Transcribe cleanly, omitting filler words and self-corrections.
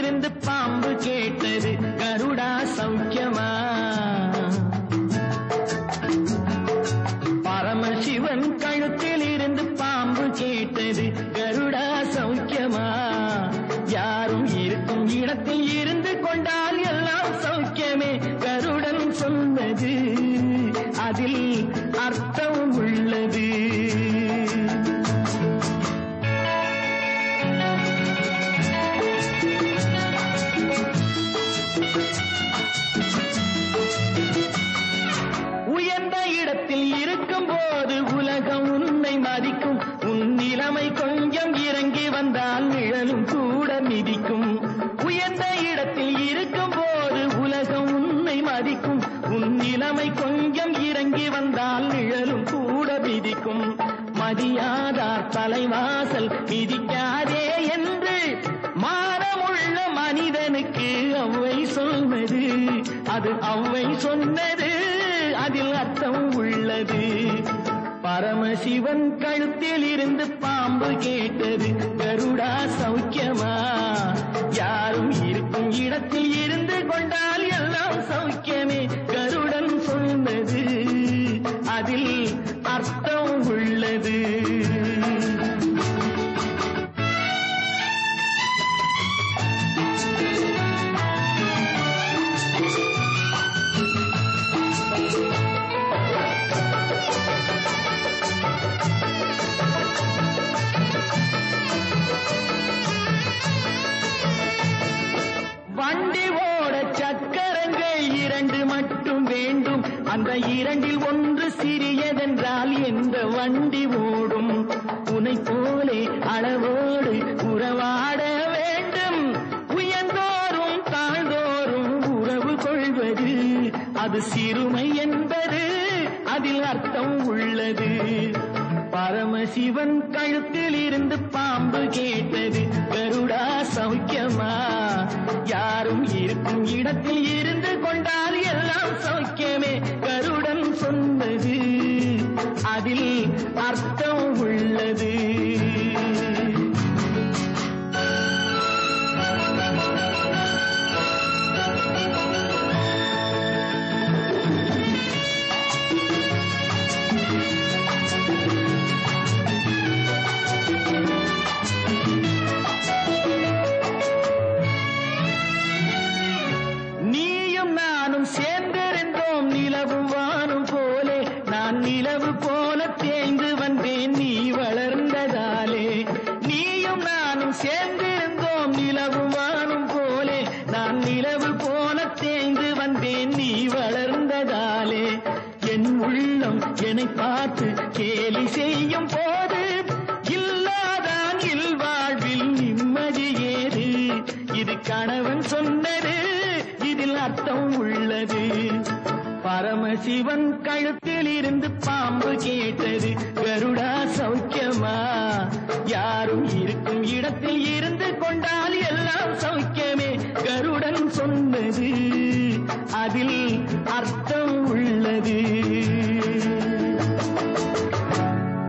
இருந்து பாம்பு கேட்டது கருடா சௌக்கியமா? பரமசிவன் கழுத்தில் இருந்து பாம்பு கேட்டது கருடா சௌக்கியமா? யாரும் இருக்கும் இடத்தில் இருந்து கொண்டால் எல்லாம் சௌக்கியமே கருடன் சொன்னது, அதில் அர்த்தம் உள்ளது. உயர்ந்த இடத்தில் இருக்கும் போது உலகம் உன்னை மதிக்கும், உன் நிலைமை கொஞ்சம் இறங்கி வந்தால் நிழலும் கூட மிதிக்கும். உயர்ந்த இடத்தில் இருக்கும் போது உலகம் உன்னை மதிக்கும், உன் நிலைமை கொஞ்சம் இறங்கி வந்தால் நிழலும் கூட மிதிக்கும். மதியாதார் தலைவாசல் மிதிக்காதே என்று மானமுள்ள மனிதனுக்கு அவ்வை சொன்னது, அது அவ்வை சொன்னது, அதில் அர்த்தம் உள்ளது. பரமசிவன் கழுத்தில் இருந்து பாம்பு கேட்டது கருடா சௌக்கியமா? யாரும் இருக்கும் இடத்தில் இருந்து கொண்டால் எல்லாம் சௌக்கியமே கருடன் சொன்னது, அதில் அர்த்தம் உள்ளது. வண்டி ஓட சக்கரங்கள் 2 மட்டும் வேண்டும், அந்த 2ல் ஒன்று சிறியதென்றால் எந்த வண்டி ஓடும்? உனை போலே அளவோடு உறவாட வேண்டும், உயர்ந்தோறும் தாழ்ந்தோறும் உறவு கொள்வது, அது சிறுமை என்பது, அதில் அர்த்தம் உள்ளது. பரமசிவன் கழுத்தில் இருந்து பாம்பு கேட்டது கருடா சௌக்கியமா? யாரும் இருக்கும் இடத்தில் இருந்து கொண்டால் எல்லாம் சௌக்கியமே கருடன் சொன்னது, அதில் அர்த்தம் உள்ளது. சேர்ந்திருந்தோம் நிலவும் வானும் போலே, நான் நிலவு போல தேய்ந்து வந்தேன் நீ வளர்ந்ததாலே. நீயும் நானும் சேர்ந்திருந்தோம் நிலவும் வானும் போலே, நான் நிலவு போல தேய்ந்து வந்தேன் நீ வளர்ந்ததாலே. என் உள்ளம் என்னை பார்த்து கேலி செய்யும் போது இல்லாதான் இல்வாழ்வில் நிம்மதி ஏது, இது கணவன் சொன்னது, இதில் அர்த்தம் உள்ளது. பரமசிவன் கழுத்தில் இருந்து பாம்பு கேட்டது கருடா சௌக்கியமா? யாரும் இருக்கும் இடத்தில் இருந்து கொண்டால் எல்லாம் சௌக்கியமே கருடன் சொன்னது, அதில் அர்த்தம் உள்ளது.